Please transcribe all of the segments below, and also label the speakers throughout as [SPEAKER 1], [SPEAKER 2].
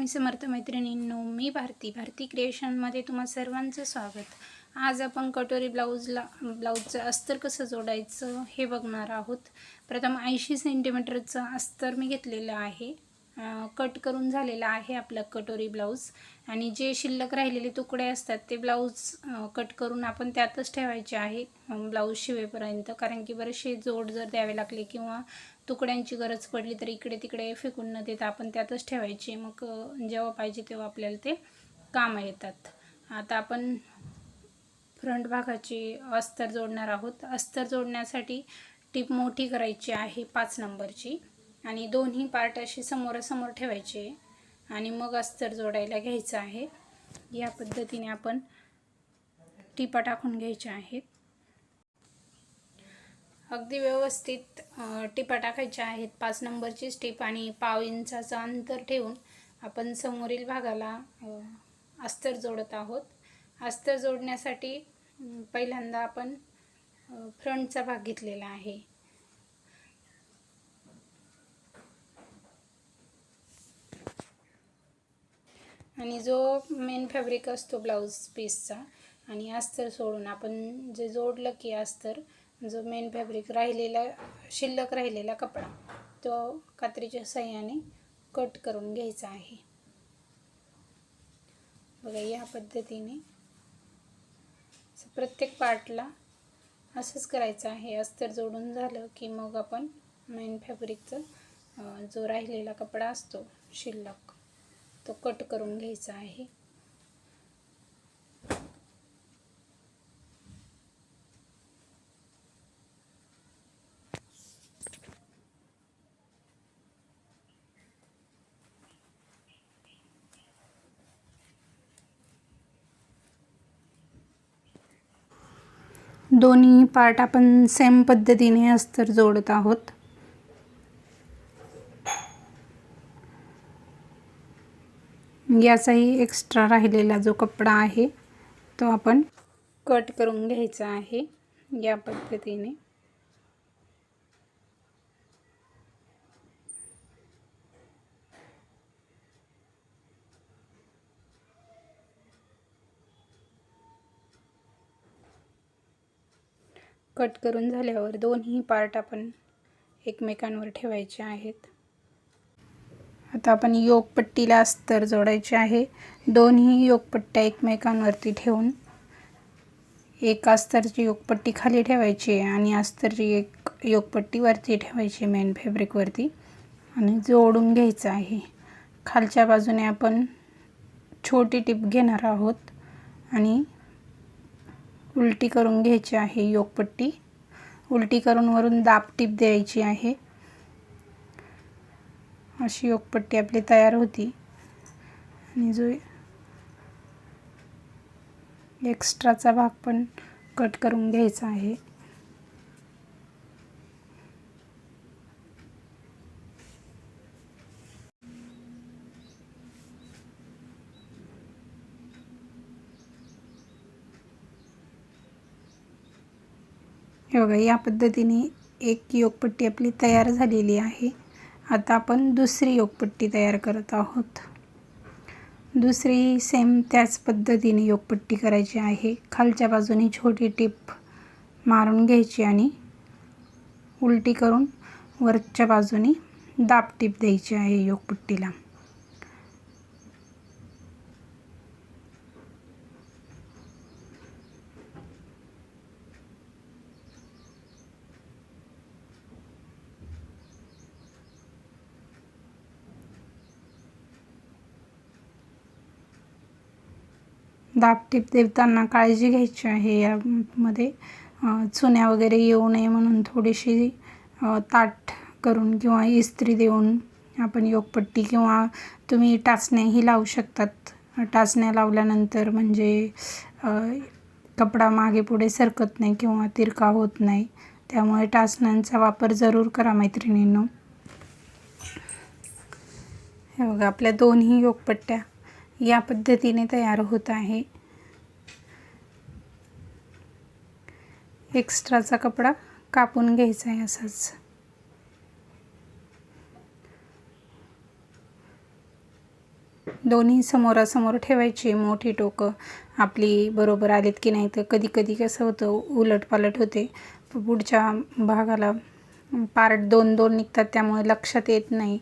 [SPEAKER 1] स्वामी समर्थ मैत्रिणींनो, मी भारती क्रिएशनमध्ये तुम्हा सर्वांचं स्वागत। आज आपण कटोरी ब्लाऊजचं अस्तर कसं जोडायचं हे बघणार आहोत। प्रथम 80 सेंटीमीटरचं अस्तर मी घेतलेलं आहे, कट करून झालेला आहे आपला कटोरी ब्लाऊज। आणि जे शिल्लक राहिलेले तुकडे असतात ते ब्लाऊज कट करून आपण त्यातच ठेवायचे आहे ब्लाऊज शिवेपर्यंत, कारण की बरेचसे जोड जर द्यावे लागले किंवा तुकड्यांची गरज पडली तर इकडे तिकडे फेकून न देता आपण त्यातच ठेवायचे, मग जेव्हा पाहिजे तेव्हा आपल्याला ते काम येतात। आता आपण फ्रंट भागाची अस्तर जोडणार आहोत। अस्तर जोडण्यासाठी टीप मोठी करायची आहे 5 नंबरची आणि दोन्ही पार्ट असे समोरासमोर ठेवायचे आणि मग अस्तर जोडायला घ्यायचं आहे। या पद्धतीने आपण टिपा टाकून घ्यायच्या आहेत। अगदी व्यवस्थित टिपा टाकायच्या आहेत। 5 नंबरची टिप आणि पाव इंचाचं अंतर ठेवून आपण समोरील भागाला अस्तर जोडत आहोत। अस्तर जोडण्यासाठी पहिल्यांदा आपण फ्रंटचा भाग घेतलेला आहे आणि जो मेन फॅब्रिक असतो ब्लाऊज पीसचा आणि अस्तर सोडून आपण जे जोडलं की अस्तर, जो मेन फॅब्रिक राहिलेला शिल्लक राहिलेला कपडा तो कात्रीच्या साहाय्याने कट करून घ्यायचा आहे। बघा, या पद्धतीने प्रत्येक पार्टला असंच करायचं आहे। अस्तर जोडून झालं की मग आपण मेन फॅब्रिकचा जो राहिलेला कपडा असतो शिल्लक तो कट करून घ्यायचा आहे। दोन्ही पार्ट आपण सेम पद्धतीने अस्तर जोडत आहोत। याचाही एक्स्ट्रा राहिलेला जो कपडा आहे तो आपण कट करून घ्यायचा आहे या पद्धतीने। कट करून झाल्यावर दोन्ही पार्ट आपण एकमेकांवर ठेवायचे आहेत। आता आपण योकपट्टीला अस्तर जोडायचे आहे। दोन्ही योकपट्ट्या एकमेकांवरती ठेवून एक अस्तरची योकपट्टी खाली ठेवायची आणि अस्तरची एक योकपट्टी वरती ठेवायची मेन फॅब्रिक वरती आणि जोडून घ्यायचं आहे। खालच्या बाजूने आपण छोटी टिप घेणार आहोत आणि उलटी करून घ्यायची आहे योकपट्टी। उलटी करून वरून दाब टिप द्यायची आहे। अशी योकपट्टी आपली तयार होती आणि जो एक्स्ट्राचा भाग पण कट करून घ्यायचा आहे। हे बघा, या पद्धतीने एक योकपट्टी आपली तयार झालेली आहे। आता आपण दुसरी योकपट्टी तयार करत आहोत। दुसरी सेम त्याच पद्धतीने योकपट्टी करायची आहे। खालच्या बाजूने छोटी टिप मारून घ्यायची आणि उलटी करून वरच्या बाजूने दाब टिप द्यायची आहे योकपट्टीला। दाब टिप देताना काळजी घ्यायची आहे। यामध्ये चुन्या वगैरे येऊ नये म्हणून थोडीशी ताठ करून किंवा इस्त्री देऊन आपण योकपट्टी किंवा तुम्ही टाचण्याही लावू शकतात। टाचण्या लावल्यानंतर म्हणजे कपडा मागे पुढे सरकत नाही किंवा तिरका होत नाही, त्यामुळे टाचण्यांचा वापर जरूर करा मैत्रिणींनो। हे बघा, आपल्या दोन्ही योकपट्ट्या या पद्धतीने तयार होत आहे। एक्स्ट्राचा कपडा कापून घ्यायचा आहे असाच। दोन्ही समोरासमोर ठेवायची. मोठी टोकं आपली बरोबर आलीत की नाही, तर कधी कधी कसं होतं उलटपालट होते, पुढच्या भागाला पार्ट 2-2 निघतात, त्यामुळे लक्षात येत नाही.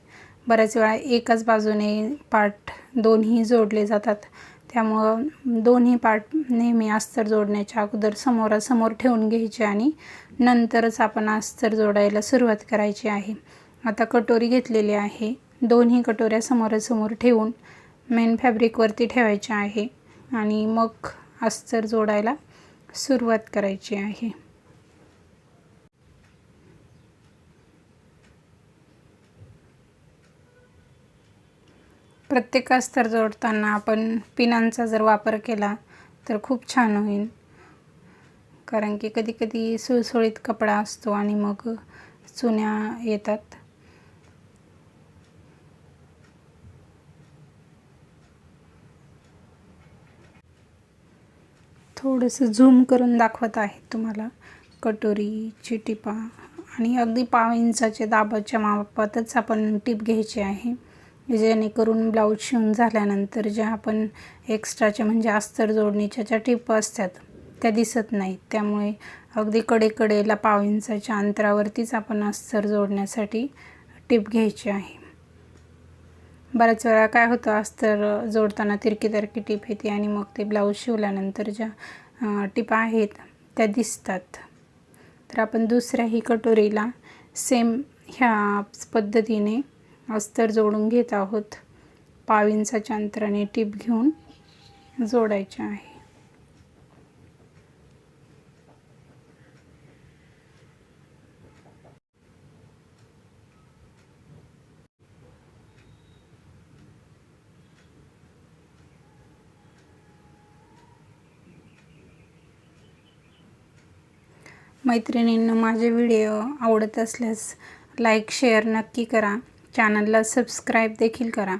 [SPEAKER 1] बऱ्याच वेळा एकाच बाजूने पार्ट दोन्ही जोडले जातात, त्यामुळं दोन्ही पार्ट नेहमी अस्तर जोडण्याच्या अगोदर समोरासमोर ठेवून घ्यायचे आणि नंतरच आपण अस्तर जोडायला सुरुवात करायची आहे. आता कटोरी घेतलेली आहे, दोन्ही कटोऱ्या समोरासमोर ठेवून मेन फॅब्रिकवरती ठेवायचे आहे आणि मग अस्तर जोडायला सुरुवात करायची आहे. प्रत्येक अस्तर जोडताना आपण पिनांचा जर वापर केला तर खूप छान होईल, कारण की कधी कधी सुळसुळीत कपडा असतो आणि मग चुन्या येतात. थोडंसं झूम करून दाखवत आहे तुम्हाला कटोरीची टिपा, आणि अगदी 1/2 इंचाच्या दाबाच्या मापातच आपण टीप घ्यायची आहे, जेणेकरून ब्लाऊज शिवून झाल्यानंतर ज्या आपण एक्स्ट्राच्या म्हणजे अस्तर जोडणीच्या ज्या टिप असतात त्या दिसत नाहीत. त्यामुळे अगदी कडेकडेला 1/2 इंचाच्या अंतरावरतीच आपण अस्तर जोडण्यासाठी टिप घ्यायची आहे. बऱ्याच वेळा काय होतं, अस्तर जोडताना तिरकी टीप येते आणि मग ते ब्लाऊज शिवल्यानंतर ज्या टिपा आहेत त्या दिसतात. तर आपण दुसऱ्याही कटोरीला सेम ह्याच पद्धतीने अस्तर जोडून घेत आहोत. 1/2 इंचाच्या अंतराने टिप घेऊन जोडायचे आहे. मैत्रिणींना माझे व्हिडिओ आवडत असल्यास लाईक शेअर नक्की करा, चॅनलला सबस्क्राईब देखील करा.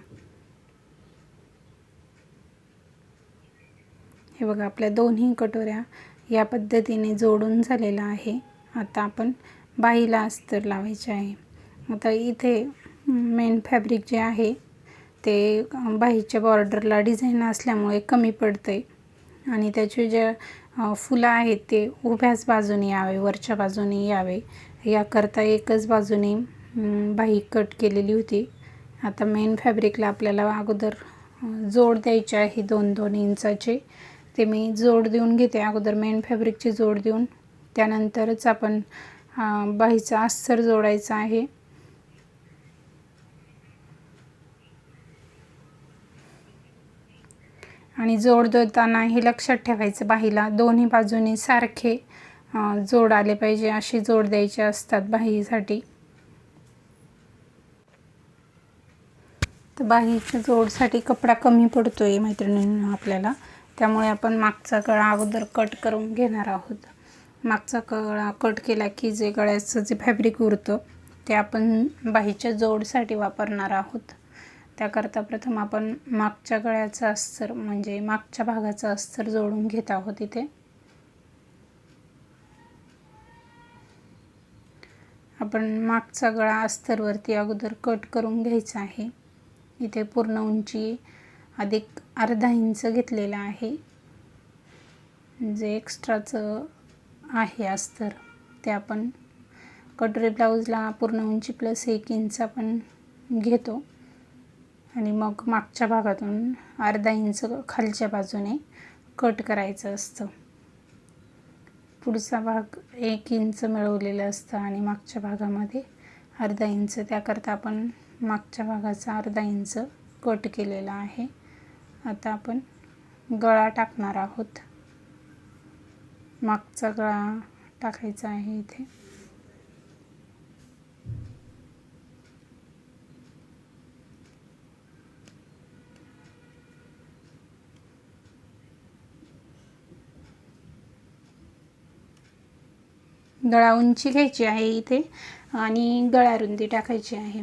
[SPEAKER 1] हे बघा, आपल्या दोन्ही कटोऱ्या या पद्धतीने जोडून झालेला आहे. आता आपण बाहीला अस्तर लावायचे आहे. आता इथे मेन फॅब्रिक जे आहे ते बाहीच्या बॉर्डरला डिझाईन असल्यामुळे कमी पडते आणि त्याचे जे फुलं आहेत ते उभ्याच बाजूने यावे, वरच्या बाजूने यावे, याकरता एकच बाजूने बाही कट केलेली होती. आता मेन फॅब्रिकला आपल्याला अगोदर जोड द्यायचे आहे 2-2 इंचाचे. ते मी जोड देऊन घेते अगोदर, मेन फॅब्रिकची जोड देऊन त्यानंतरच आपण बाहीचा अस्तर जोडायचा आहे. आणि जोड देताना हे लक्षात ठेवायचं, बाहीला दोन्ही बाजूनी सारखे जोड आले पाहिजे, अशी जोड द्यायचे असतात बाहीसाठी. तर बाहीच्या जोडसाठी कपडा कमी पडतोय मैत्रिणींना आपल्याला, त्यामुळे आपण मागचा गळा अगोदर कट करून घेणार आहोत. मागचा गळा कट केला की जे गळ्याचं जे फॅब्रिक उरतं ते आपण बाहीच्या जोडसाठी वापरणार आहोत. त्याकरता प्रथम आपण मागच्या गळ्याचं अस्तर म्हणजे मागच्या भागाचं अस्तर जोडून घेत आहोत. इथे आपण मागचा गळा अस्तरवरती अगोदर कट करून घ्यायचा आहे. इथे पूर्ण उंची अधिक अर्धा इंच घेतलेला आहे. जे एक्स्ट्राचं आहे अस्तर ते आपण कटोरी ब्लाऊजला पूर्ण उंची प्लस 1 इंच आपण घेतो आणि मग मागच्या भागातून अर्धा इंच खालच्या बाजूने कट करायचं असतं. पुढचा भाग 1 इंच मिळवलेलं असतं आणि मागच्या भागामध्ये अर्धा इंच, त्याकरता आपण मागच्या भागाचा अर्धा इंच कट केलेला आहे. आता आपण गळा टाकणार आहोत. मागचा गळा टाकायचा आहे इथे. गळा उंची घ्यायची आहे इथे आणि गळा रुंदी टाकायची आहे.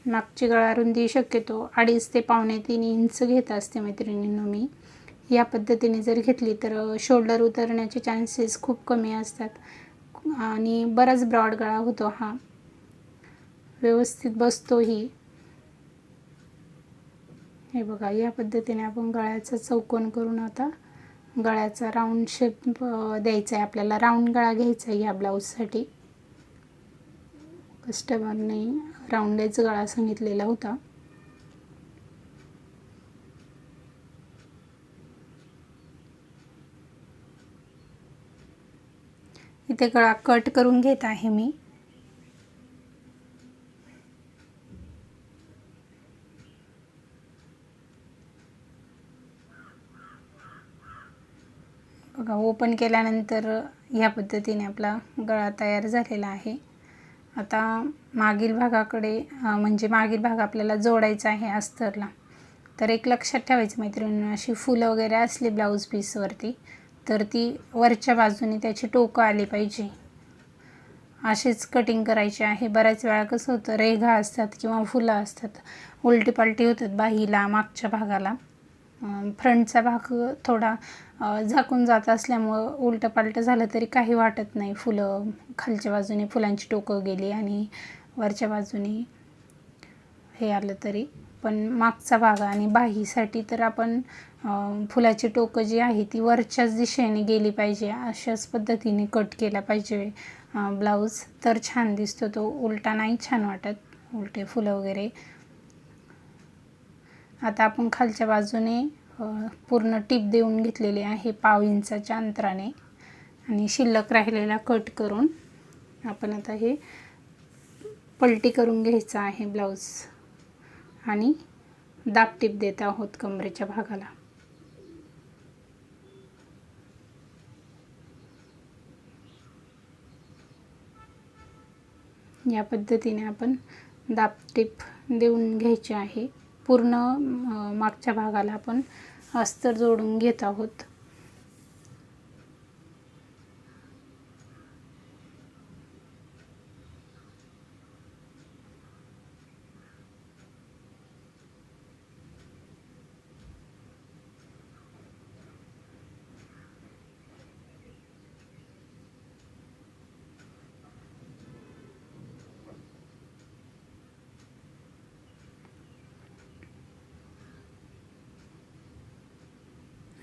[SPEAKER 1] मागची गळा रुंदी शक्यतो 2.5 ते 2.25-3 इंच घेत असते मैत्रिणींनो मी. या पद्धतीने जर घेतली तर शोल्डर उतरण्याचे चान्सेस खूप कमी असतात आणि बराच ब्रॉड गळा होतो हा, व्यवस्थित बसतोही. हे बघा, या पद्धतीने आपण गळ्याचा चौकोन करून आता गळ्याचा राऊंड शेप द्यायचा आहे आपल्याला. राऊंड गळा घ्यायचा आहे या ब्लाऊजसाठी. कस्टमरने राऊंडच गळा सांगितलेला होता. इथे गळा कट करून घेत आहे मी. बघा, ओपन केल्यानंतर ह्या पद्धतीने आपला गळा तयार झालेला आहे. आता मागील भागाकडे म्हणजे मागील भाग आपल्याला जोडायचा आहे अस्तरला. तर एक लक्षात ठेवायचं मैत्रिणींनो, अशी फुलं वगैरे असली ब्लाऊज पीसवरती तर ती वरच्या बाजूने त्याची टोकं आली पाहिजे. अशीच कटिंग करायची आहे. बऱ्याच वेळा कसं होतं, रेघा असतात किंवा फुलं असतात, उलटी पालटी होतात बाहीला, मागच्या भागाला. फ्रंटचा भाग थोडा झाकून जात असल्यामुळं उलटं पालटं झालं तरी काही वाटत नाही. फुलं खालच्या बाजूने फुलांची टोकं गेली आणि वरच्या बाजूने हे आलं तरी. पण मागचा भाग आणि बाहीसाठी तर आपण फुलाची टोकं जी आहे ती वरच्याच दिशेने गेली पाहिजे. अशाच पद्धतीने कट केला पाहिजे ब्लाऊज, तर छान दिसतो तो. उलटा नाही छान वाटत, उलटे फुलं वगैरे. आता आपण खालच्या बाजूने पूर्ण टीप देऊन घेतलेली आहे 1/2 इंचाच्या अंतराने आणि शिल्लक राहिलेला कट करून आपण आता हे पलटी करून घ्यायचं आहे ब्लाऊज आणि दाब टीप देत आहोत कमरेच्या भागाला. या पद्धतीने आपण दाब टीप देऊन घ्यायची आहे. पूर्ण मागच्या भागाला आपण अस्तर जोडून घेत आहोत.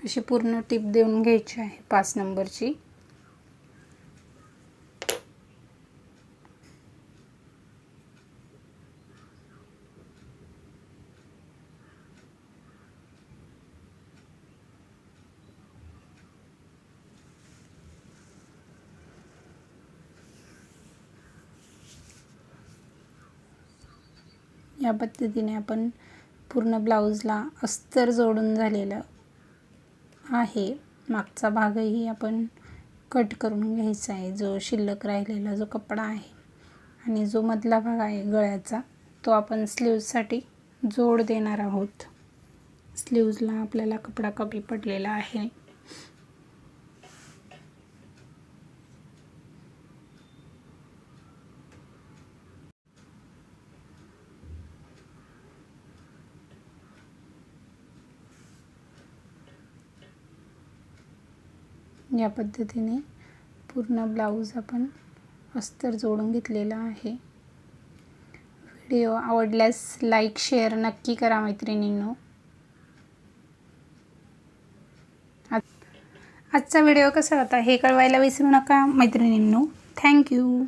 [SPEAKER 1] अशी पूर्ण टीप देऊन घ्यायची आहे 5 नंबरची. या पद्धतीने आपण पूर्ण ब्लाऊजला अस्तर जोडून झालेलं आहे. मागचा भागही आपण कट करून घ्यायचा आहे, जो शिल्लक राहिलेला जो कपडा आहे. आणि जो मधला भाग आहे गळ्याचा तो आपण स्लीव्जसाठी जोड देणार आहोत. स्लीव्जला आपल्याला कपडा कमी पडलेला आहे. या पद्धतीने पूर्ण ब्लाऊज आपण अस्तर जोडून घेतलेला आहे. व्हिडिओ आवडल्यास लाईक शेअर नक्की करा मैत्रिणींनो. आजचा व्हिडिओ कसा होता हे कळवायला विसरू नका मैत्रिणींनो. थँक्यू.